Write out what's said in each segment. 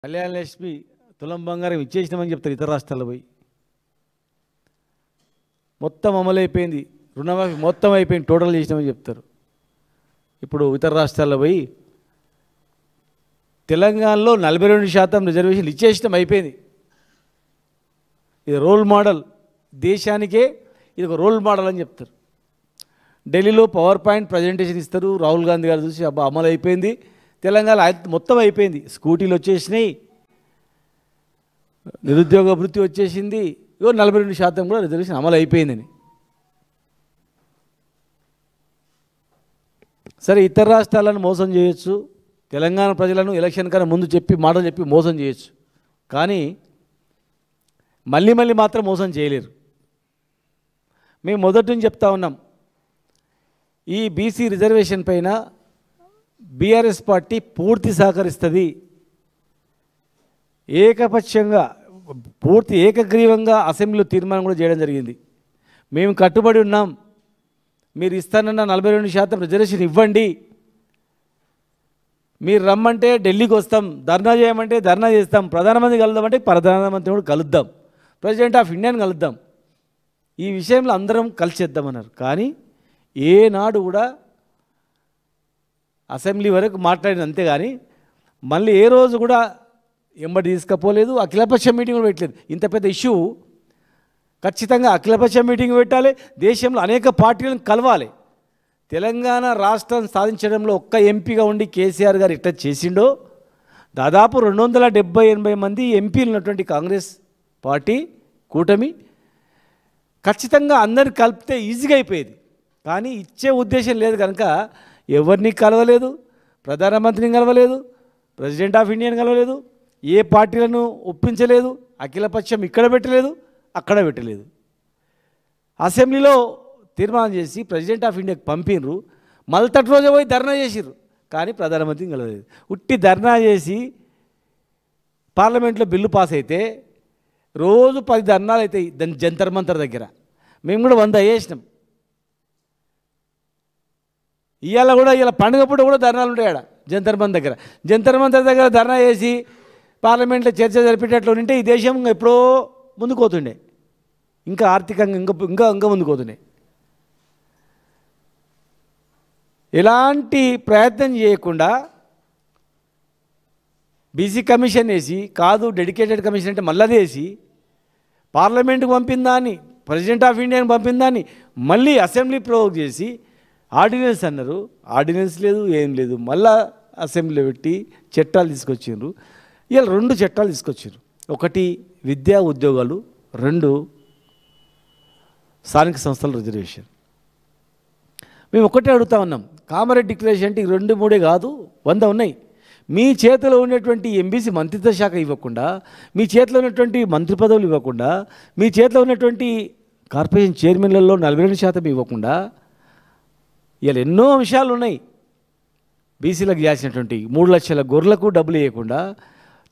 కళ్యాణ లక్ష్మి తులం బంగారం ఇచ్చేసినామని చెప్తారు ఇతర రాష్ట్రాల్లో పోయి. మొత్తం అమలైపోయింది, రుణమాఫీ మొత్తం అయిపోయింది, టోటల్ చేసినామని చెప్తారు. ఇప్పుడు ఇతర రాష్ట్రాల్లో పోయి తెలంగాణలో 42% రిజర్వేషన్లు ఇచ్చేసినాం, అయిపోయింది. ఇది రోల్ మోడల్, దేశానికే ఇది ఒక రోల్ మోడల్ అని చెప్తారు. ఢిల్లీలో పవర్ పాయింట్ ప్రజెంటేషన్ ఇస్తారు, రాహుల్ గాంధీ గారు చూసి అబ్బా అమలు అయిపోయింది, తెలంగాణ మొత్తం అయిపోయింది, స్కూటీలు వచ్చేసినాయి, నిరుద్యోగ వృత్తి వచ్చేసింది, 42% కూడా రిజర్వేషన్ అమలు అయిపోయిందని. సరే, ఇతర రాష్ట్రాలను మోసం చేయొచ్చు, తెలంగాణ ప్రజలను ఎలక్షన్ కన్నా ముందు చెప్పి మాటలు చెప్పి మోసం చేయొచ్చు, కానీ మళ్ళీ మాత్రం మోసం చేయలేరు. మేము మొదటి నుంచి చెప్తా ఉన్నాం, ఈ బీసీ రిజర్వేషన్ పైన బీఆర్ఎస్ పార్టీ పూర్తి సహకరిస్తుంది. ఏకపక్షంగా పూర్తి ఏకగ్రీవంగా అసెంబ్లీలో తీర్మానం కూడా చేయడం జరిగింది. మేము కట్టుబడి ఉన్నాం, మీరు ఇస్తానన్న 42% రిజర్వేషన్ ఇవ్వండి, మీరు రమ్మంటే ఢిల్లీకి వస్తాం, ధర్నా చేయమంటే ధర్నా చేస్తాం, ప్రధానమంత్రి కలుద్దామంటే ప్రధానమంత్రి కూడా కలుద్దాం, ప్రెసిడెంట్ ఆఫ్ ఇండియాని కలుద్దాం, ఈ విషయంలో అందరం కలిసి చేద్దామన్నారు. కానీ ఏనాడు కూడా అసెంబ్లీ వరకు మాట్లాడిన, అంతేగాని మళ్ళీ ఏ రోజు కూడా ఎంబడి తీసుకపోలేదు, అఖిలపక్ష మీటింగ్ కూడా పెట్టలేదు. ఇంత పెద్ద ఇష్యూ ఖచ్చితంగా అఖిలపక్ష మీటింగ్ పెట్టాలి, దేశంలో అనేక పార్టీలను కలవాలి. తెలంగాణ రాష్ట్రం సాధించడంలో ఒక్క ఎంపీగా ఉండి కేసీఆర్ గారు ఇట్లా చేసిండో, దాదాపు 270-80 మంది ఎంపీలు ఉన్నటువంటి కాంగ్రెస్ పార్టీ కూటమి ఖచ్చితంగా అందరిని కలిపితే ఈజీగా అయిపోయేది. కానీ ఇచ్చే ఉద్దేశం లేదు కనుక ఎవరిని కలవలేదు, ప్రధానమంత్రిని కలవలేదు, ప్రెసిడెంట్ ఆఫ్ ఇండియాని కలవలేదు, ఏ పార్టీలను ఒప్పించలేదు, అఖిలపక్షం ఇక్కడ పెట్టలేదు, అక్కడ పెట్టలేదు. అసెంబ్లీలో తీర్మానం చేసి ప్రెసిడెంట్ ఆఫ్ ఇండియాకి పంపినరు, మళ్ళీ రోజు పోయి ధర్నా చేసిర్రు, కానీ ప్రధానమంత్రిని కలవలేదు. ఉట్టి ధర్నా చేసి పార్లమెంట్లో బిల్లు పాస్ అయితే రోజు 10 ధర్నాలు అవుతాయి దాని జంతర్ మంతర్ దగ్గర. మేము కూడా 100 వేసినాం. ఇవాళ కూడా ఇలా పండుగ పూట కూడా ధర్నాలు ఉంటాయి ఆడ జంతర్ మంతర్ దగ్గర ధర్నా చేసి పార్లమెంట్లో చర్చ జరిపేటట్లు ఉంటే ఈ దేశం ఎప్పుడో ముందుకు పోతుండే, ఇంకా ఆర్థికంగా ఇంకా ముందుకు పోతుండే. ఎలాంటి ప్రయత్నం చేయకుండా బీసీ కమిషన్ వేసి, కాదు డెడికేటెడ్ కమిషన్ అంటే మళ్ళీ వేసి, పార్లమెంటుకు పంపిందాన్ని, ప్రెసిడెంట్ ఆఫ్ ఇండియాని పంపిందాన్ని మళ్ళీ అసెంబ్లీ ప్రొవోక్ చేసి ఆర్డినెన్స్ అన్నారు, ఆర్డినెన్స్ లేదు, ఏం లేదు, మళ్ళా అసెంబ్లీలో పెట్టి చట్టాలు తీసుకొచ్చిండ్రు. ఇలా 2 చట్టాలు తీసుకొచ్చారు, ఒకటి విద్యా ఉద్యోగాలు, 2 స్థానిక సంస్థల రిజర్వేషన్. మేము ఒకటే అడుగుతా ఉన్నాం, కామారెడ్డి డిక్లరేషన్ అంటే 2, 3 కాదు, 100 ఉన్నాయి. మీ చేతిలో ఉన్నటువంటి ఎంబీసీ మంత్రిత్వ శాఖ ఇవ్వకుండా, మీ చేతిలో ఉన్నటువంటి మంత్రి పదవులు ఇవ్వకుండా, మీ చేతిలో ఉన్నటువంటి కార్పొరేషన్ చైర్మన్లలో 42% ఇవ్వకుండా, ఇలా ఎన్నో అంశాలు ఉన్నాయి. బీసీలకు చేసినటువంటి 3 లక్షల గొర్రెలకు డబ్బులు ఇవ్వకుండా,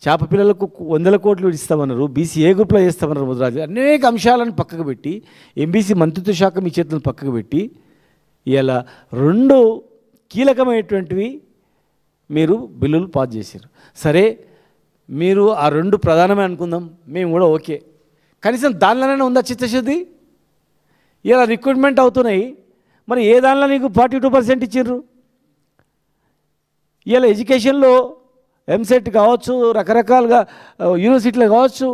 చేప పిల్లలకు 100 కోట్లు ఇస్తామన్నారు, బీసీ ఏ గ్రూప్లో చేస్తామన్నారు, ముద్రాజు అనేక అంశాలను పక్కకు పెట్టి, ఎంబీసీ మంత్రిత్వ శాఖ మీ చేతులను పక్కకు పెట్టి, ఇలా 2 కీలకమైనటువంటివి మీరు బిల్లులు పాస్ చేశారు. సరే, మీరు ఆ 2 ప్రధానమే అనుకుందాం, మేము కూడా ఓకే, కనీసం దానిలోనే ఉందా చిత్తశుద్ధి? ఇలా రిక్రూట్మెంట్ అవుతున్నాయి, మరి ఏ దానిలో నీకు 42% ఇచ్చిండ్రు? ఇలా ఎడ్యుకేషన్లో ఎంసెట్ కావచ్చు, రకరకాలుగా యూనివర్సిటీలు కావచ్చు,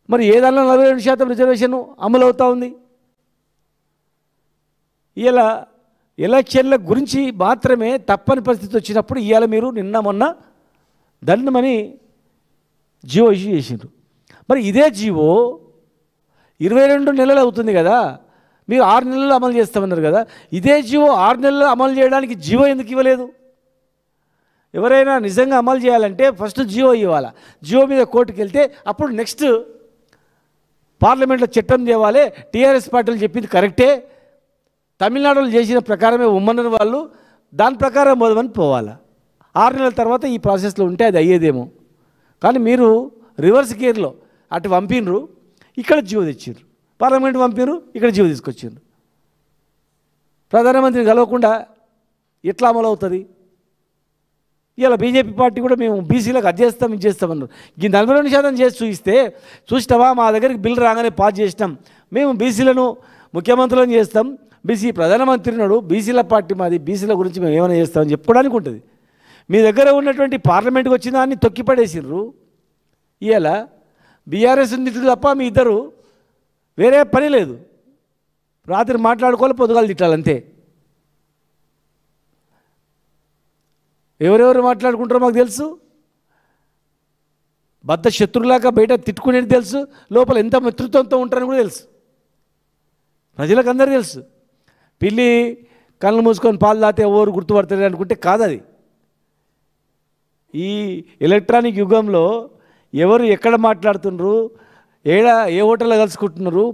మరి ఏ దానిలో 42% రిజర్వేషన్ అమలు అవుతూ ఉంది? ఇలా ఎలక్షన్ల గురించి మాత్రమే తప్పని పరిస్థితి వచ్చినప్పుడు ఇవాళ మీరు నిన్న మొన్న దండమని జీవో ఇష్యూ చేసిండ్రు. మరి ఇదే జీవో 22 నెలలు అవుతుంది కదా, మీరు 6 నెలలు అమలు చేస్తామన్నారు కదా, ఇదే జీవో 6 నెలలు అమలు చేయడానికి జీవో ఎందుకు ఇవ్వలేదు? ఎవరైనా నిజంగా అమలు చేయాలంటే ఫస్ట్ జీవో ఇవ్వాలి, జీవో మీద కోర్టుకు వెళ్తే అప్పుడు నెక్స్ట్ పార్లమెంట్లో చట్టం తేవాలి. టీఆర్ఎస్ పార్టీలు చెప్పింది కరెక్టే, తమిళనాడులో చేసిన ప్రకారమే ఉమ్మన్నారు వాళ్ళు, దాని ప్రకారం మొదమని పోవాలి. 6 నెలల తర్వాత ఈ ప్రాసెస్లో ఉంటే అది అయ్యేదేమో. కానీ మీరు రివర్స్ గేర్లో అటు పంపినరు, ఇక్కడ జీవో తెచ్చిండ్రు, పార్లమెంట్ పంపినరు, ఇక్కడ జీవో తీసుకొచ్చిండ్రు. ప్రధానమంత్రిని కలవకుండా ఎట్లా అమలు అవుతుంది? ఇలా బీజేపీ పార్టీ కూడా మేము బీసీలకు అది చేస్తాం ఇది చేస్తామన్నారు. ఈ 42% చేసి చూపిస్తే చూసినావా, మా దగ్గరికి బిల్లు రాగానే పాస్ చేసినాం, మేము బీసీలను ముఖ్యమంత్రులను చేస్తాం, బీసీ ప్రధానమంత్రినాడు, బీసీల పార్టీ మాది, బీసీల గురించి మేము ఏమైనా చేస్తామని చెప్పుకోవడానికి ఉంటుంది. మీ దగ్గర ఉన్నటువంటి పార్లమెంట్కి వచ్చిన దాన్ని తొక్కిపడేసిర్రు. ఇలా బీఆర్ఎస్ ఉంది తప్ప మీ ఇద్దరు వేరే పని లేదు. రాత్రి మాట్లాడుకోవాలి, పొద్దుగాలు తిట్టాలి అంతే. ఎవరెవరు మాట్లాడుకుంటారో మాకు తెలుసు. బద్ద శత్రులాగా బయట తిట్టుకునేది తెలుసు, లోపల ఎంత మిత్రుత్వంతో ఉంటారని కూడా తెలుసు. ప్రజలకు అందరూ తెలుసు. పిల్లి కళ్ళు మూసుకొని పాలు తాతే ఎవరు గుర్తుపడతారు అనుకుంటే కాదు. అది ఈ ఎలక్ట్రానిక్ యుగంలో ఎవరు ఎక్కడ మాట్లాడుతున్నారు, ఏ హోటల్లో కలుసుకుంటున్నారు,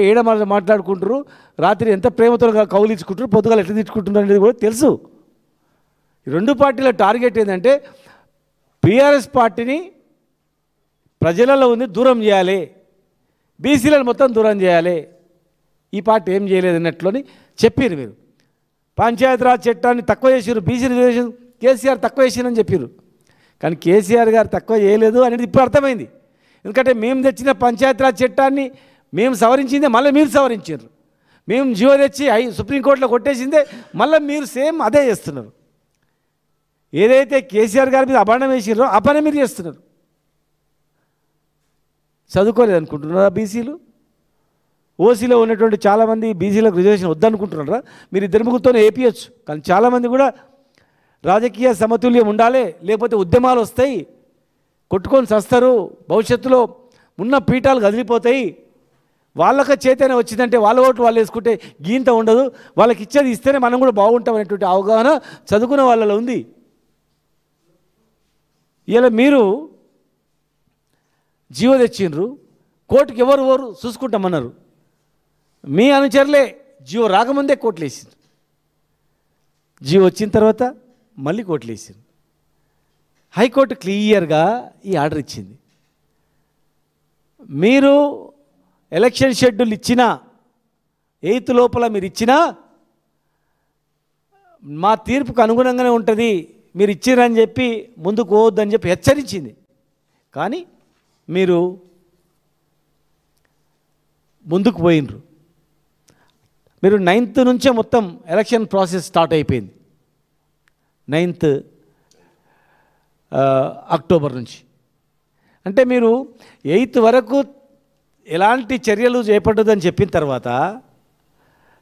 ఏడ మాట్లాడుకుంటారు, రాత్రి ఎంత ప్రేమతో కౌలించుకుంటారు, పొద్దుగాలు ఎట్లా తిట్టుకుంటున్నారు అనేది కూడా తెలుసు. ఈ రెండు పార్టీల టార్గెట్ ఏంటంటే బీఆర్ఎస్ పార్టీని ప్రజలలో ఉంది దూరం చేయాలి, బీసీలను మొత్తం దూరం చేయాలి. ఈ పార్టీ ఏం చేయలేదు అన్నట్లని చెప్పారు. మీరు పంచాయతీరాజ్ చట్టాన్ని తక్కువ చేసారు, బీసీ రిజర్వేషన్ కేసీఆర్ తక్కువ చేసినని చెప్పారు. కానీ కేసీఆర్ గారు తక్కువ చేయలేదు అనేది ఇప్పుడు అర్థమైంది. ఎందుకంటే మేము తెచ్చిన పంచాయతీరాజ్ చట్టాన్ని మేము సవరించిందే మళ్ళీ మీరు సవరించారు. మేము జియో తెచ్చి సుప్రీంకోర్టులో కొట్టేసిందే మళ్ళీ మీరు సేమ్ అదే చేస్తున్నారు. ఏదైతే కేసీఆర్ గారి మీద అభాండం వేసిర్రో ఆ పని మీరు చేస్తున్నారు. చదువుకోలేదు అనుకుంటున్నారా బీసీలు? ఓసీలో ఉన్నటువంటి చాలామంది బీసీలకు రిజర్వేషన్ వద్దనుకుంటున్నారా? మీరు ఇద్దరు ముగ్గురితోనే ఏపీయచ్చు. కానీ చాలామంది కూడా రాజకీయ సమతుల్యం ఉండాలి, లేకపోతే ఉద్యమాలు వస్తాయి, కొట్టుకొని చస్తారు, భవిష్యత్తులో ఉన్న పీఠాలు కదిలిపోతాయి, వాళ్ళకి చైతన్యం వచ్చిందంటే వాళ్ళ ఓటు వాళ్ళు వేసుకుంటే గీంత ఉండదు, వాళ్ళకి ఇచ్చేది ఇస్తేనే మనం కూడా బాగుంటాం అనేటువంటి అవగాహన చదువుకున్న వాళ్ళలో ఉంది. ఇలా మీరు జీవో తెచ్చిండ్రు, కోర్టుకి ఎవరు చూసుకుంటామన్నారు. మీ అనుచరులే జీవో రాకముందే కోర్టులు వేసిండ్రు, జీవో వచ్చిన తర్వాత మళ్ళీ కోర్టులు వేసిండ్రు. హైకోర్టు క్లియర్గా ఈ ఆర్డర్ ఇచ్చింది. మీరు ఎలక్షన్ షెడ్యూల్ ఇచ్చినా 8 లోపల మీరు ఇచ్చినా మా తీర్పుకు అనుగుణంగానే ఉంటుంది, మీరు ఇచ్చిరని చెప్పి ముందుకు పోవద్దని చెప్పి హెచ్చరించింది. కానీ మీరు ముందుకు పోయినరు. మీరు 9th నుంచే మొత్తం ఎలక్షన్ ప్రాసెస్ స్టార్ట్ అయిపోయింది. 9th అక్టోబర్ నుంచి. అంటే మీరు 8th వరకు ఎలాంటి చర్యలు చేపట్టదని చెప్పిన తర్వాత,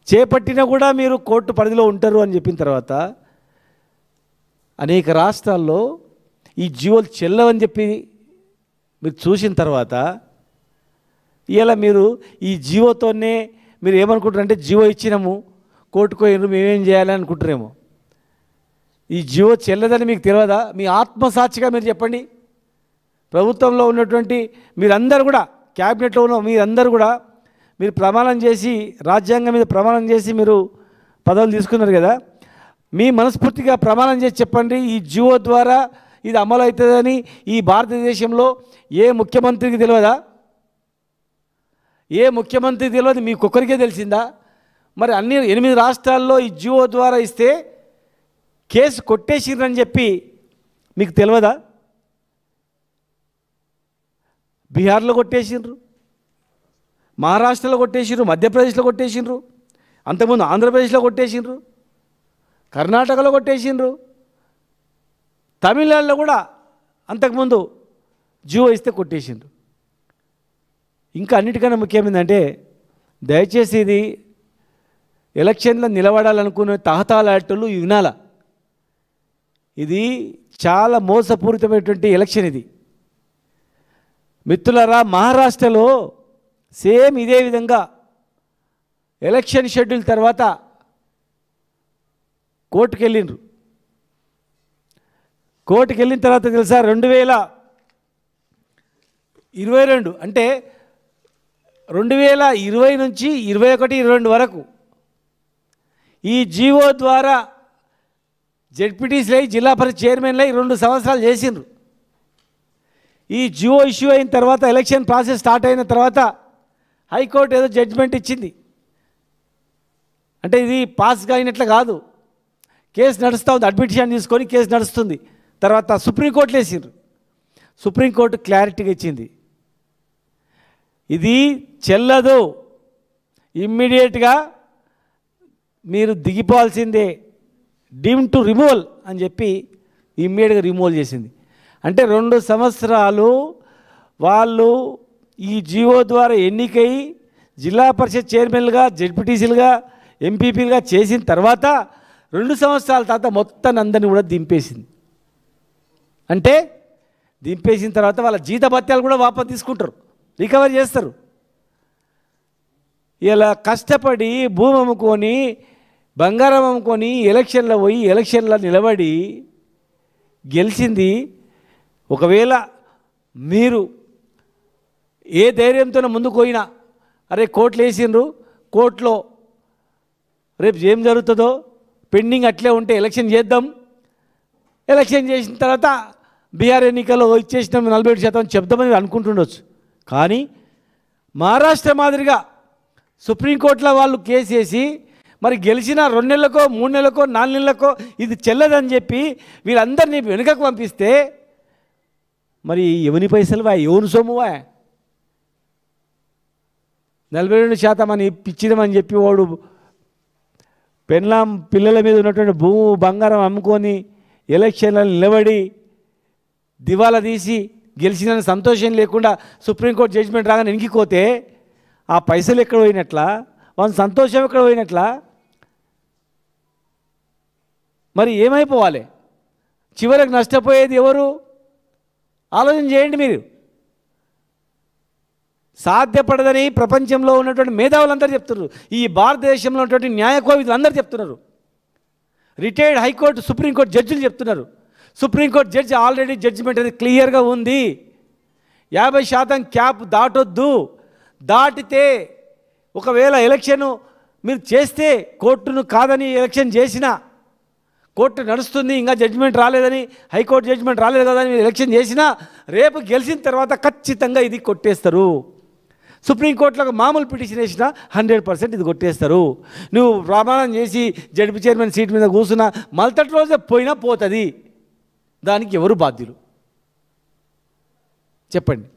చేపట్టినా కూడా మీరు కోర్టు పరిధిలో ఉంటారు అని చెప్పిన తర్వాత, అనేక రాష్ట్రాల్లో ఈ జీవోలు చెల్లవని చెప్పి మీరు చూసిన తర్వాత, ఇలా మీరు ఈ జీవోతోనే మీరు ఏమనుకుంటారంటే జీవో ఇచ్చినాము కోర్టుకు పోయినారు మేమేం చేయాలని అనుకుంటారేమో. ఈ జీవో చెల్లదని మీకు తెలియదా? మీ ఆత్మసాక్షిగా మీరు చెప్పండి. ప్రభుత్వంలో ఉన్నటువంటి మీరందరూ కూడా, క్యాబినెట్లో ఉన్న మీరందరూ కూడా మీరు ప్రమాణం చేసి, రాజ్యాంగం మీద ప్రమాణం చేసి మీరు పదవులు తీసుకున్నారు కదా, మీ మనస్ఫూర్తిగా ప్రమాణం చేసి చెప్పండి, ఈ జీవో ద్వారా ఇది అమలు అవుతుందని ఈ భారతదేశంలో ఏ ముఖ్యమంత్రికి తెలియదా? ఏ ముఖ్యమంత్రికి తెలియదు, మీకొక్కరికే తెలిసిందా? మరి అన్ని 8 రాష్ట్రాల్లో ఈ జీవో ద్వారా ఇస్తే కేసు కొట్టేసిరని చెప్పి మీకు తెలియదా? బీహార్లో కొట్టేసిండ్రు, మహారాష్ట్రలో కొట్టేసిండ్రు, మధ్యప్రదేశ్లో కొట్టేసిండ్రు, అంతకుముందు ఆంధ్రప్రదేశ్లో కొట్టేసిండ్రు, కర్ణాటకలో కొట్టేసిండ్రు, తమిళనాడులో కూడా అంతకుముందు జీవో ఇస్తే కొట్టేసిండ్రు. ఇంకా అన్నిటికన్నా ముఖ్యమైనదంటే, దయచేసి ఇది ఎలక్షన్లో నిలబడాలనుకునే తహతాలాటలు వినాల. ఇది చాలా మోసపూరితమైనటువంటి ఎలక్షన్. ఇది మిత్రులారా, మహారాష్ట్రలో సేమ్ ఇదే విధంగా ఎలక్షన్ షెడ్యూల్ తర్వాత కోర్టుకు వెళ్ళిండ్రు. కోర్టుకు వెళ్ళిన తర్వాత తెలుసా, 2022 అంటే 2020 నుంచి 21-22 వరకు ఈ జీవో ద్వారా జెడ్పీటీసీలై జిల్లా పరిషత్ చైర్మన్లై 2 సంవత్సరాలు చేసిండ్రు. ఈ జియో ఇష్యూ అయిన తర్వాత, ఎలక్షన్ ప్రాసెస్ స్టార్ట్ అయిన తర్వాత హైకోర్టు ఏదో జడ్జిమెంట్ ఇచ్చింది. అంటే ఇది పాస్గా అయినట్లు కాదు, కేసు నడుస్తూ ఉంది, అడ్మిషన్ తీసుకొని కేసు నడుస్తుంది. తర్వాత సుప్రీంకోర్టులో వేసిండ్రు. సుప్రీంకోర్టు క్లారిటీగా ఇచ్చింది, ఇది చెల్లదు, ఇమ్మీడియట్గా మీరు దిగిపోవాల్సిందే, డీమ్ టు రిమూవల్ అని చెప్పి ఇమ్మీడియట్గా రిమూవల్ చేసింది. అంటే 2 సంవత్సరాలు వాళ్ళు ఈ జీవో ద్వారా ఎన్నికై జిల్లా పరిషత్ చైర్మన్లుగా, జెడ్పీటీసీలుగా, ఎంపీపీలుగా చేసిన తర్వాత 2 సంవత్సరాల తర్వాత మొత్తం అందరినీ కూడా దింపేసింది. అంటే దింపేసిన తర్వాత వాళ్ళ జీతభత్యాలు కూడా వాపసు తీసుకుంటారు, రికవర్ చేస్తారు. ఇలా కష్టపడి భూమి అమ్ముకొని బంగారం అమ్ముకొని ఎలక్షన్లో పోయి ఎలక్షన్లో నిలబడి గెలిచింది. ఒకవేళ మీరు ఏ ధైర్యంతో ముందుకు పోయినా, అరే కోర్టులు వేసిండ్రు, కోర్టులో రేపు ఏం జరుగుతుందో పెండింగ్ అట్లే ఉంటే ఎలక్షన్ చేద్దాం, ఎలక్షన్ చేసిన తర్వాత బీహార్ ఎన్నికల్లో ఇచ్చేసిన 47% చెప్దామని అనుకుంటుండొచ్చు. కానీ మహారాష్ట్ర మాదిరిగా సుప్రీంకోర్టులో వాళ్ళు కేసు వేసి మరి గెలిచిన 2 నెలలకో 3 నెలలకో 4 నెలలకో ఇది చెల్లదని చెప్పి వీళ్ళందరినీ వెనుకకు పంపిస్తే మరి ఎవని పైసలు వా, ఎవని సొమ్మువా? 42% అని పిచ్చిదమని చెప్పి వాడు పెన్లాం పిల్లల మీద ఉన్నటువంటి భూము బంగారం అమ్ముకొని ఎలక్షన్లను నిలబడి దివాలా తీసి గెలిచిన సంతోషం లేకుండా సుప్రీంకోర్టు జడ్జిమెంట్ రాగానే వెనక్కిపోతే ఆ పైసలు ఎక్కడ పోయినట్లా, వాళ్ళ సంతోషం ఎక్కడ పోయినట్లా? మరి ఏమైపోవాలి? చివరికి నష్టపోయేది ఎవరు? ఆలోచన చేయండి మీరు. సాధ్యపడదని ప్రపంచంలో ఉన్నటువంటి మేధావులందరూ చెప్తున్నారు, ఈ భారతదేశంలో ఉన్నటువంటి న్యాయకోవిదులు అందరూ చెప్తున్నారు, రిటైర్డ్ హైకోర్టు సుప్రీంకోర్టు జడ్జిలు చెప్తున్నారు. సుప్రీంకోర్టు జడ్జి ఆల్రెడీ జడ్జిమెంట్ అనేది క్లియర్గా ఉంది, 50% క్యాప్ దాటొద్దు, దాటితే ఒకవేళ ఎలక్షన్ మీరు చేస్తే కోర్టును కాదని ఎలక్షన్ చేసినా కోర్టు నడుస్తుంది, ఇంకా జడ్జిమెంట్ రాలేదని, హైకోర్టు జడ్జిమెంట్ రాలేదు కదా అని మీరు ఎలక్షన్ చేసినా రేపు గెలిచిన తర్వాత ఖచ్చితంగా ఇది కొట్టేస్తారు. సుప్రీంకోర్టులో మామూలు పిటిషన్ వేసినా 100% ఇది కొట్టేస్తారు. నువ్వు ప్రమాణం చేసి జడ్పీ చైర్మన్ సీట్ మీద కూర్చున్నా మల్తటి రోజే పోయినా పోతుంది. దానికి ఎవరు బాధ్యులు చెప్పండి?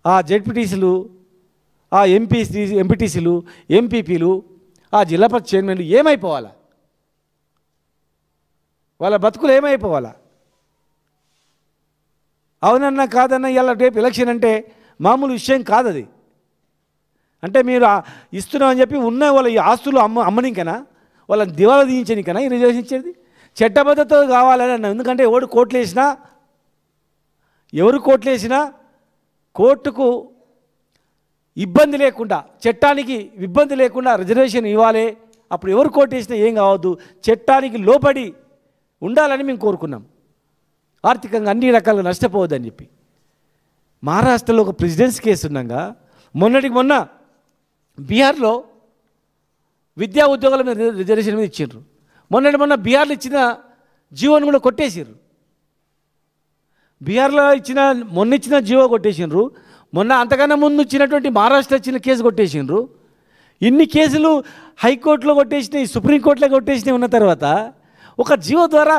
ఆ జడ్పీటీసీలు, ఆ ఎంపీటీసీలు, ఎంపీపీలు, ఆ జిల్లా పరిషత్ చైర్మన్లు ఏమైపోవాలా? వాళ్ళ బతుకులు ఏమైపోవాలా? అవునన్నా కాదన్నా ఇలా రేపు ఎలక్షన్ అంటే మామూలు విషయం కాదు అది. అంటే మీరు ఇస్తున్నామని చెప్పి ఉన్న వాళ్ళ ఈ ఆస్తులు అమ్మనికనా, వాళ్ళని దివాలా తీయించనికనా ఈ రిజర్వేషన్ ఇచ్చేది? చట్టబద్ధత కావాలని అన్నా. ఎందుకంటే ఎవరు కోర్టులు వేసినా కోర్టుకు ఇబ్బంది లేకుండా, చట్టానికి ఇబ్బంది లేకుండా రిజర్వేషన్ ఇవ్వాలి. అప్పుడు ఎవరు కోర్టు వేసినా ఏం కావద్దు, చట్టానికి లోబడి ఉండాలని మేము కోరుకున్నాం. ఆర్థికంగా అన్ని రకాలుగా నష్టపోవద్దని చెప్పి. మహారాష్ట్రలో ఒక ప్రెసిడెన్స్ కేసు ఉన్నాగా మొన్న బీహార్లో విద్యా ఉద్యోగాల మీద రిజర్వేషన్ మీద ఇచ్చిండ్రు. మొన్న బీహార్లో ఇచ్చిన జీవోని కూడా కొట్టేసారు. బీహార్లో మొన్న ఇచ్చిన జీవో కొట్టేసిండ్రు. మొన్న అంతకన్నా ముందు ఇచ్చినటువంటి మహారాష్ట్ర ఇచ్చిన కేసు కొట్టేసిండ్రు. ఇన్ని కేసులు హైకోర్టులో కొట్టేసినాయి, సుప్రీంకోర్టులో కొట్టేసినాయి ఉన్న తర్వాత ఒక జీవో ద్వారా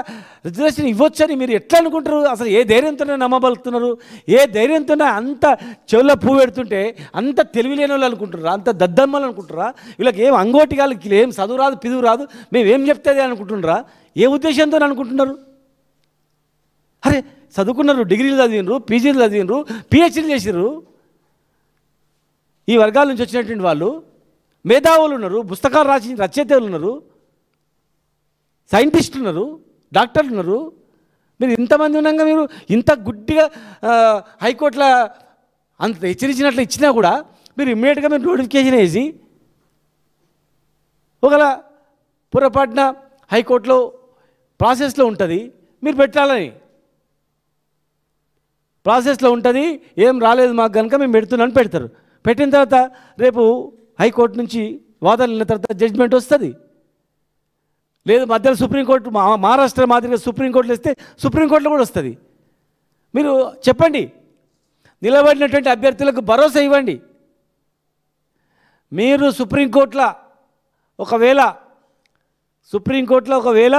రిజర్వేషన్ ఇవ్వచ్చని మీరు ఎట్లా అనుకుంటారు? అసలు ఏ ధైర్యంతోనే నమ్మబలుగుతున్నారు? ఏ ధైర్యంతోనే అంత చెవుల్లో పువ్వు పెడుతుంటే అంత తెలివిలేని వాళ్ళు అనుకుంటున్నారా? అంత దద్దమ్మలు అనుకుంటారా? వీళ్ళకి ఏం అంగోటిగాళ్ళకి ఏం చదువు రాదు, పిదువు రాదు, మేము ఏం చెప్తే అనుకుంటున్నారా? ఏ ఉద్దేశంతో అనుకుంటున్నారు? అరే చదువుకున్నారు, డిగ్రీలు చదివినరు, పీజీలు చదివినరు, పిహెచ్డీలు చేసినారు. ఈ వర్గాల నుంచి వచ్చినటువంటి వాళ్ళు మేధావులు ఉన్నారు, పుస్తకాలు రాసిన రచయితలు ఉన్నారు, సైంటిస్టులు ఉన్నారు, డాక్టర్లు ఉన్నారు. మీరు ఇంతమంది ఉన్నాక మీరు ఇంత గుడ్డిగా హైకోర్టులో అంత హెచ్చరించినట్లు ఇచ్చినా కూడా మీరు ఇమ్మీడియట్గా మీరు నోటిఫికేషన్ వేసి ఒకవేళ పొరపాటున హైకోర్టులో ప్రాసెస్లో ఉంటుంది, మీరు పెట్టాలని ప్రాసెస్లో ఉంటుంది, ఏం రాలేదు మాకు కనుక మేము పెడుతున్నాను పెడతారు. పెట్టిన తర్వాత రేపు హైకోర్టు నుంచి వాదన వెళ్ళిన తర్వాత జడ్జిమెంట్ వస్తుంది. లేదు మధ్యలో సుప్రీంకోర్టు మహారాష్ట్ర మాదిరిగా సుప్రీంకోర్టులో ఇస్తే సుప్రీంకోర్టులో కూడా వస్తుంది. మీరు చెప్పండి, నిలబడినటువంటి అభ్యర్థులకు భరోసా ఇవ్వండి. మీరు సుప్రీంకోర్టులో ఒకవేళ సుప్రీంకోర్టులో ఒకవేళ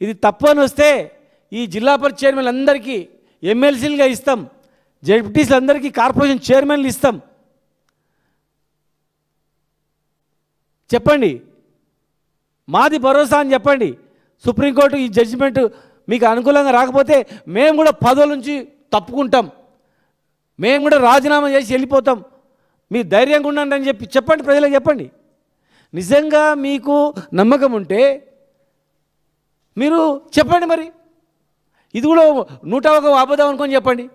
ఇది తప్పు అని వస్తే ఈ జిల్లా పరిషత్ చైర్మన్లు అందరికీ ఎమ్మెల్సీలుగా ఇస్తాం, జడ్పీటీసీలు అందరికీ కార్పొరేషన్ చైర్మన్లు ఇస్తాం. చెప్పండి, మాది భరోసా అని చెప్పండి. సుప్రీంకోర్టు ఈ జడ్జిమెంట్ మీకు అనుకూలంగా రాకపోతే మేము కూడా పదవుల నుంచి తప్పుకుంటాం, మేము కూడా రాజీనామా చేసి వెళ్ళిపోతాం, మీ ధైర్యంగా ఉండండి అని చెప్పండి, ప్రజలకు చెప్పండి. నిజంగా మీకు నమ్మకం ఉంటే మీరు చెప్పండి. మరి ఇది కూడా 101 అబద్ధం అనుకొని చెప్పండి.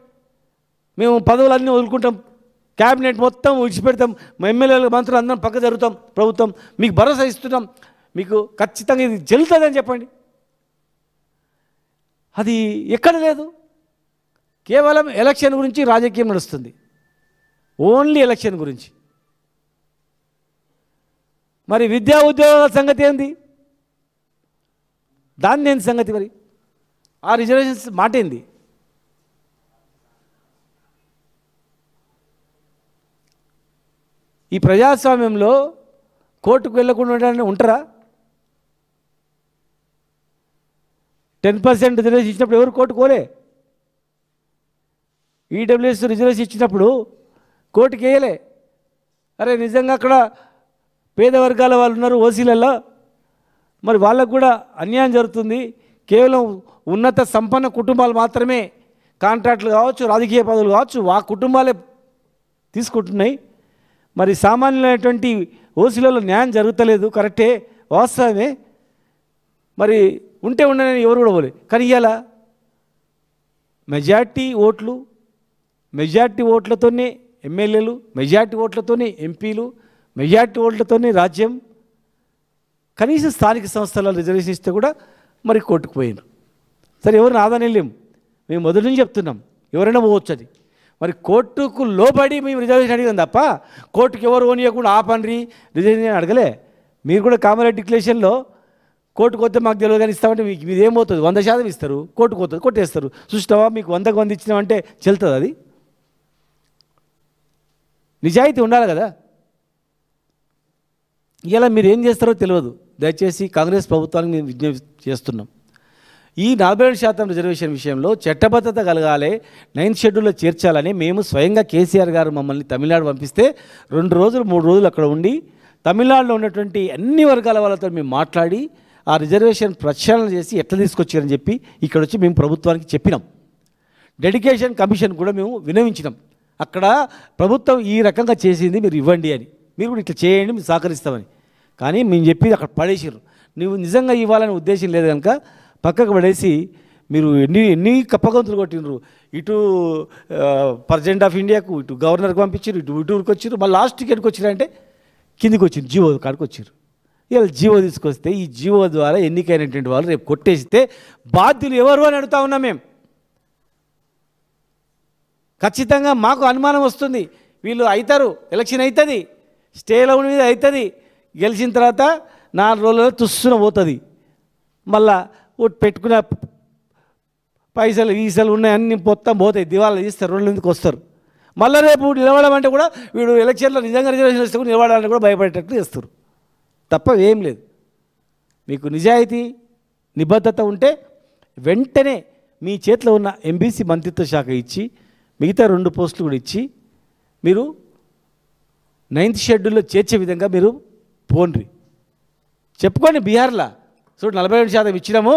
మేము పదవులన్నీ వదులుకుంటాం, క్యాబినెట్ మొత్తం విడిచిపెడతాం, మా ఎమ్మెల్యేలు మంత్రులు అందరం పక్క జరుగుతాం, ప్రభుత్వం మీకు భరోసా ఇస్తున్నాం, మీకు ఖచ్చితంగా ఇది చెల్లుతుందని చెప్పండి. అది ఎక్కడ లేదు. కేవలం ఎలక్షన్ గురించి రాజకీయం నడుస్తుంది, ఓన్లీ ఎలక్షన్ గురించి. మరి విద్యా ఉద్యోగాల సంగతి ఏంది? దాన్ని ఏంది సంగతి? మరి ఆ రిజర్వేషన్స్ మాట ఏంది? ఈ ప్రజాస్వామ్యంలో కోర్టుకు వెళ్ళకుండా ఉంటారా? 10% రిజర్వేషన్ ఇచ్చినప్పుడు ఎవరు కోర్టు కోలే. ఈడబ్ల్యూఎస్ రిజర్వేషన్ ఇచ్చినప్పుడు కోర్టుకి వేయలే. అరే నిజంగా అక్కడ పేద వర్గాల వాళ్ళు ఉన్నారు ఓసీలలో, మరి వాళ్ళకు కూడా అన్యాయం జరుగుతుంది, కేవలం ఉన్నత సంపన్న కుటుంబాలు మాత్రమే కాంట్రాక్టులు కావచ్చు, రాజకీయ పదవులు కావచ్చు, ఆ కుటుంబాలే తీసుకుంటున్నాయి, మరి సామాన్యులైనటువంటి ఓసీలలో న్యాయం జరుగుతలేదు, కరెక్టే, వాస్తవమే, మరి ఉంటే ఉండని ఎవరు కూడా పోలే. కానీ ఇవాళ మెజార్టీ ఓట్లతోనే ఎమ్మెల్యేలు, మెజార్టీ ఓట్లతోనే ఎంపీలు, మెజార్టీ ఓట్లతోనే రాజ్యం, కనీసం స్థానిక సంస్థల రిజర్వేషన్ ఇస్తే కూడా మరి కోర్టుకు పోయినారు. సరే ఎవరిని ఆదానిలేం, మేము మొదటి నుంచి చెప్తున్నాం, ఎవరైనా పోవచ్చు. అది మరి కోర్టుకు లోబడి మేము రిజర్వేషన్ అడిగాం తప్ప కోర్టుకు ఎవరు ఓనియకుండా ఆపండి రిజర్వేషన్ అడగలే. మీరు కూడా కామారెడ్డి డిక్లరేషన్లో కోర్టుకు వస్తే మాకు తెలియదు కానీ ఇస్తామంటే మీకు మీది ఏమవుతుంది, 100% ఇస్తారు, కోర్టుకు పోతుంది, కొట్టేస్తారు. చూసినావా, మీకు 100కు 100 ఇచ్చినామంటే చెల్తుంది. అది నిజాయితీ ఉండాలి కదా. ఇలా మీరు ఏం చేస్తారో తెలియదు. దయచేసి కాంగ్రెస్ ప్రభుత్వానికి మేము విజ్ఞప్తి చేస్తున్నాం, ఈ 47% రిజర్వేషన్ విషయంలో చట్టబద్ధత కలగాలి, 9th షెడ్యూల్లో చేర్చాలని మేము స్వయంగా కేసీఆర్ గారు మమ్మల్ని తమిళనాడు పంపిస్తే 2 రోజులు 3 రోజులు అక్కడ ఉండి తమిళనాడులో ఉన్నటువంటి అన్ని వర్గాల వాళ్ళతో మేము మాట్లాడి ఆ రిజర్వేషన్ ప్రక్షాళన చేసి ఎట్లా తీసుకొచ్చారని చెప్పి ఇక్కడ వచ్చి మేము ప్రభుత్వానికి చెప్పినాం. డెడికేషన్ కమిషన్ కూడా మేము వినవించినాం. అక్కడ ప్రభుత్వం ఈ రకంగా చేసింది మీరు ఇవ్వండి అని, మీరు కూడా ఇట్లా చేయండి, మీరు సహకరిస్తామని. కానీ మేము చెప్పి అక్కడ పడేసారు. నువ్వు నిజంగా ఇవ్వాలనే ఉద్దేశం లేదు కనుక పక్కకు పడేసి మీరు ఎన్ని కప్పగంతులు కొట్టినరు. ఇటు ప్రెసిడెంట్ ఆఫ్ ఇండియాకు, ఇటు గవర్నర్కి పంపించారు, ఇటు ఊరికి వచ్చారు, మళ్ళీ లాస్ట్ టికెట్కి వచ్చిరంటే కిందికి వచ్చింది, జీవో కాడికి వచ్చారు. ఇలా జీవో తీసుకొస్తే ఈ జీవో ద్వారా ఎన్నికైనటువంటి వాళ్ళు రేపు కొట్టేస్తే బాధ్యులు ఎవరు అని అడుగుతా ఉన్నాం మేము. ఖచ్చితంగా మాకు అనుమానం వస్తుంది, వీళ్ళు అవుతారు, ఎలక్షన్ అవుతుంది, స్టేలో మీద అవుతుంది, గెలిచిన తర్వాత 4 రోజులలో తుస్సున పోతుంది, మళ్ళా పెట్టుకున్న పైసలు వీసలు ఉన్నాయి అన్నీ మొత్తం పోతాయి, దివాళా తీస్తారు, 2 నెలలకు వస్తారు. మళ్ళీ రేపు నిలబడమంటే కూడా వీడు ఎలక్షన్లో నిజంగా రిజర్వేషన్ వస్తే కూడా నిలబడాలని కూడా భయపడేటట్లు చేస్తారు తప్ప ఏం లేదు. మీకు నిజాయితీ నిబద్ధత ఉంటే వెంటనే మీ చేతిలో ఉన్న ఎంబీసీ మంత్రిత్వ శాఖ ఇచ్చి మిగతా 2 పోస్టులు కూడా ఇచ్చి మీరు 9th షెడ్యూల్లో చేర్చే విధంగా మీరు పోండ్రి, చెప్పుకోండి. బీహార్లో చూడు 42% ఇచ్చినాము,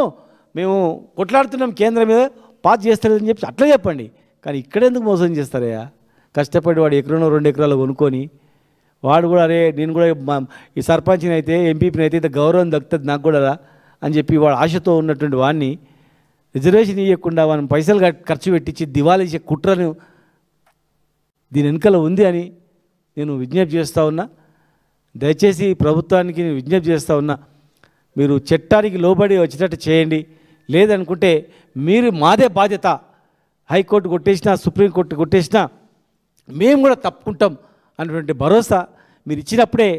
మేము కొట్లాడుతున్నాం కేంద్రం మీద, పాస్ చేస్తలేదని చెప్పి అట్లా చెప్పండి. కానీ ఇక్కడెందుకు మోసం చేస్తారయ్యా? కష్టపడి వాడు 1 ఎకరం 2 ఎకరాలు కొనుక్కొని వాడు కూడా అరే నేను కూడా ఈ సర్పంచ్ని అయితే ఎంపీని అయితే ఇంత గౌరవం దక్కుతుంది నాకు కూడా అని చెప్పి వాడు ఆశతో ఉన్నటువంటి వాడిని రిజర్వేషన్ ఇవ్వకుండా మనం పైసలు ఖర్చు పెట్టించి దివాళా ఇచ్చే కుట్రను దీని వెనుకల ఉంది అని నేను విజ్ఞప్తి చేస్తూ ఉన్నా. దయచేసి ప్రభుత్వానికి నేను విజ్ఞప్తి చేస్తూ ఉన్నా, మీరు చట్టానికి లోబడి వచ్చేటట్టు చేయండి, లేదనుకుంటే మీరు మాదే బాధ్యత, హైకోర్టు కొట్టేసినా సుప్రీంకోర్టు కొట్టేసినా మేము కూడా తప్పుకుంటాం అన్నటువంటి భరోసా మీరు ఇచ్చినప్పుడే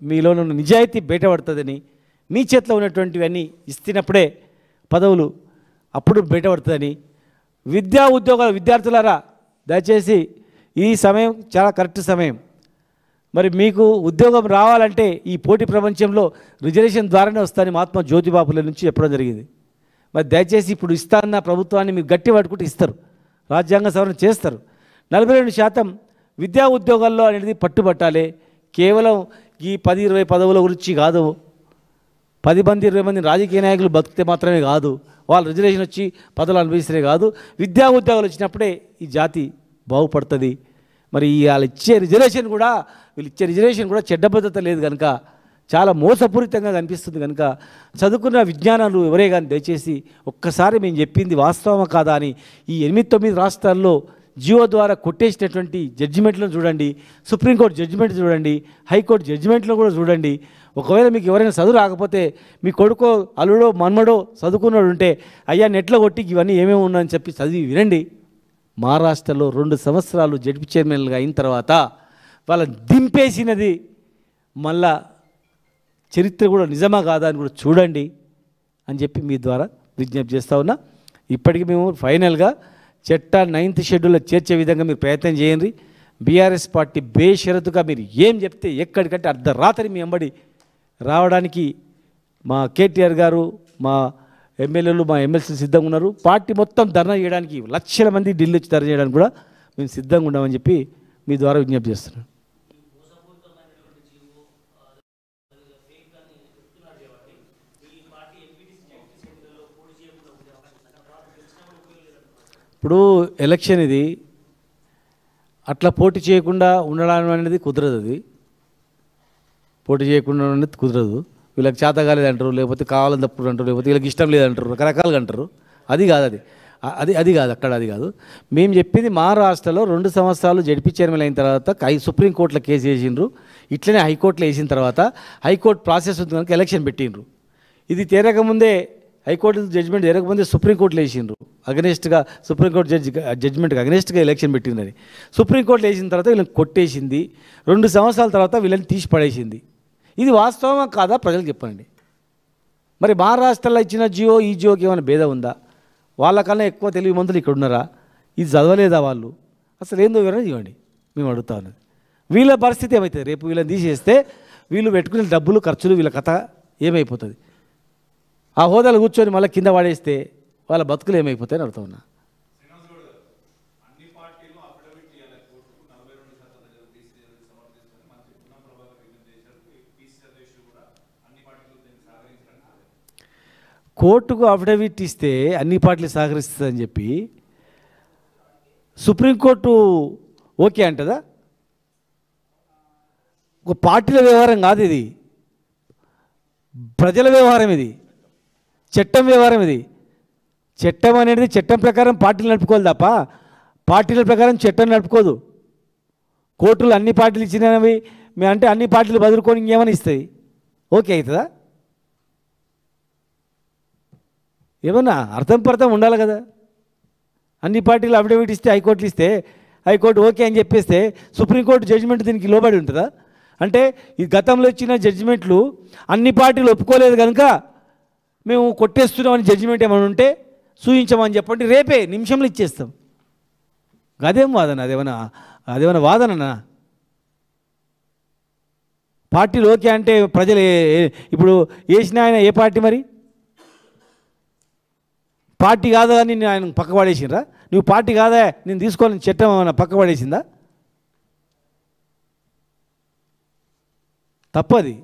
మీలో ఉన్న నిజాయితీ బయటపడుతుందని, మీ చేతిలో ఉన్నటువంటివన్నీ ఇస్తున్నప్పుడే పదవులు అప్పుడు బయటపడుతుందని. విద్యా ఉద్యోగాల విద్యార్థులారా దయచేసి ఈ సమయం చాలా కరెక్ట్ సమయం. మరి మీకు ఉద్యోగం రావాలంటే ఈ పోటీ ప్రపంచంలో రిజర్వేషన్ ద్వారానే వస్తాయని మహాత్మా జ్యోతిబాపుల నుంచి చెప్పడం జరిగింది. మరి దయచేసి ఇప్పుడు ఇస్తాన్న ప్రభుత్వాన్ని మీరు గట్టి పట్టుకుంటే ఇస్తారు, రాజ్యాంగ సవరణ చేస్తారు. 42% విద్యా ఉద్యోగాల్లో అనేది పట్టుబట్టాలి. కేవలం ఈ 10-20 పదవుల గురించి కాదు, 10 మంది 20 మంది రాజకీయ నాయకులు బతికితే మాత్రమే కాదు, వాళ్ళు రిజర్వేషన్ వచ్చి పదవులు అనుభవిస్తే కాదు, విద్యా ఉద్యోగాలు వచ్చినప్పుడే ఈ జాతి బాగుపడుతుంది. మరి వాళ్ళు ఇచ్చే రిజర్వేషన్ కూడా, వీళ్ళు ఇచ్చే రిజర్వేషన్ కూడా చెడ్డ భద్రత లేదు కనుక చాలా మోసపూరితంగా కనిపిస్తుంది. కనుక చదువుకున్న విజ్ఞానాలు ఎవరే కానీ దయచేసి ఒక్కసారి మేము చెప్పింది వాస్తవమా కాదా అని ఈ 8-9 రాష్ట్రాల్లో జియో ద్వారా కొట్టేసినటువంటి జడ్జిమెంట్లను చూడండి, సుప్రీంకోర్టు జడ్జిమెంట్ చూడండి, హైకోర్టు జడ్జిమెంట్లో కూడా చూడండి. ఒకవేళ మీకు ఎవరైనా చదువు రాకపోతే మీ కొడుకో అల్లుడో మన్మడో చదువుకున్నాడు ఉంటే అయ్యా నెట్లో కొట్టి ఇవన్నీ ఏమేమి ఉన్నాయని చెప్పి చదివి వినండి. మహారాష్ట్రలో 2 సంవత్సరాలు జడ్పీ చైర్మన్లుగా అయిన తర్వాత వాళ్ళని దింపేసినది మళ్ళా చరిత్ర కూడా నిజమా కాదా అని కూడా చూడండి అని చెప్పి మీ ద్వారా విజ్ఞప్తి చేస్తూ ఉన్నా. ఇప్పటికీ మేము ఫైనల్గా చట్ట 9th షెడ్యూల్లో చేర్చే విధంగా మీరు ప్రయత్నం చేయండి. బీఆర్ఎస్ పార్టీ బేషరతుగా మీరు ఏం చెప్తే ఎక్కడికంటే అర్ధరాత్రి మీ అంబడి రావడానికి మా కేటీఆర్ గారు, మా ఎమ్మెల్యేలు, మా ఎమ్మెల్సీలు సిద్ధంగా ఉన్నారు. పార్టీ మొత్తం ధర్నా చేయడానికి లక్షల మంది ఢిల్లీ వచ్చి ధర్నా చేయడానికి కూడా మేము సిద్ధంగా ఉన్నామని చెప్పి మీ ద్వారా విజ్ఞప్తి చేస్తున్నాను. ఇప్పుడు ఎలక్షన్ ఇది అట్లా పోటీ చేయకుండా ఉండడం అనేది కుదరదు. అది పోటీ చేయకుండా అనేది కుదరదు. వీళ్ళకి చేత కాలేదంటారు, లేకపోతే కావాలని తప్పుడు అంటారు, లేకపోతే వీళ్ళకి ఇష్టం లేదంటారు, రకరకాలుగా అంటారు. అది కాదు, అది కాదు, అక్కడ అది కాదు. మేము చెప్పింది మహారాష్ట్రలో 2 సంవత్సరాలు జడ్పీ చైర్మన్ అయిన తర్వాత సుప్రీంకోర్టులో కేసు వేసిండ్రు, ఇట్లనే హైకోర్టులో వేసిన తర్వాత హైకోర్టు ప్రాసెస్ ఉంది కనుక ఎలక్షన్ పెట్టిండ్రు. ఇది తేరకముందే హైకోర్టు జడ్జిమెంట్ జరగకముందే సుప్రీంకోర్టులో వేసిండ్రు, అగనెస్ట్గా సుప్రీంకోర్టు జడ్జిమెంట్కి అగనెస్ట్గా ఎలక్షన్ పెట్టిందని. సుప్రీంకోర్టులో వేసిన తర్వాత వీళ్ళని కొట్టేసింది, 2 సంవత్సరాల తర్వాత వీళ్ళని తీసి పడేసింది. ఇది వాస్తవమా కాదా ప్రజలకు చెప్పండి. మరి మహారాష్ట్రలో ఇచ్చిన జియో ఈ జియోకి ఏమైనా భేదం ఉందా? వాళ్ళకన్నా ఎక్కువ తెలివి మందులు ఇక్కడ ఉన్నారా? ఇది చదవలేదా వాళ్ళు? అసలు ఏందో వివరణ ఇవ్వండి మేము అడుగుతా ఉన్నది. వీళ్ళ పరిస్థితి ఏమవుతుంది? రేపు వీళ్ళని తీసేస్తే వీళ్ళు పెట్టుకునే డబ్బులు ఖర్చులు వీళ్ళ కథ ఏమైపోతుంది? ఆ హోదాలు కూర్చొని మళ్ళీ కింద పడేస్తే వాళ్ళ బతుకులు ఏమైపోతాయని అడుగుతా ఉన్నా. కోర్టుకు అఫిడవిట్ ఇస్తే అన్ని పార్టీలు సహకరిస్తుందని చెప్పి సుప్రీంకోర్టు ఓకే అంటదా? ఒక పార్టీల వ్యవహారం కాదు ఇది, ప్రజల వ్యవహారం, ఇది చట్టం వ్యవహారం. ఇది చట్టం అనేది చట్టం ప్రకారం పార్టీలు నడుపుకోవాలి తప్ప పార్టీల ప్రకారం చట్టం నడుపుకోదు. కోర్టులు అన్ని పార్టీలు ఇచ్చినవి అంటే అన్ని పార్టీలు బదులుకొని ఇంకేమైనా ఇస్తాయి, ఓకే అవుతుందా? ఏమన్నా అర్థం ఉండాలి కదా. అన్ని పార్టీలు అఫిడవిట్ ఇస్తే హైకోర్టులు ఇస్తే హైకోర్టు ఓకే అని చెప్పేస్తే సుప్రీంకోర్టు జడ్జిమెంట్ దీనికి లోబడి ఉంటుందా? అంటే ఈ గతంలో ఇచ్చిన జడ్జిమెంట్లు అన్ని పార్టీలు ఒప్పుకోలేదు కనుక మేము కొట్టేస్తున్నామని జడ్జిమెంట్ ఏమైనా ఉంటే సూచించమని చెప్పండి, రేపే నిమిషంలో ఇచ్చేస్తాం. అదేం వాదన? అదేమన్నా వాదననా? పార్టీలు ఓకే అంటే ప్రజలు ఇప్పుడు వేసిన ఆయన ఏ పార్టీ? మరి పార్టీ కాదా అని ఆయన పక్క పడేసిండ్రా? నువ్వు పార్టీ కాదా నేను తీసుకోవాలని చట్టం ఏమైనా పక్క పడేసిందా? తప్పది.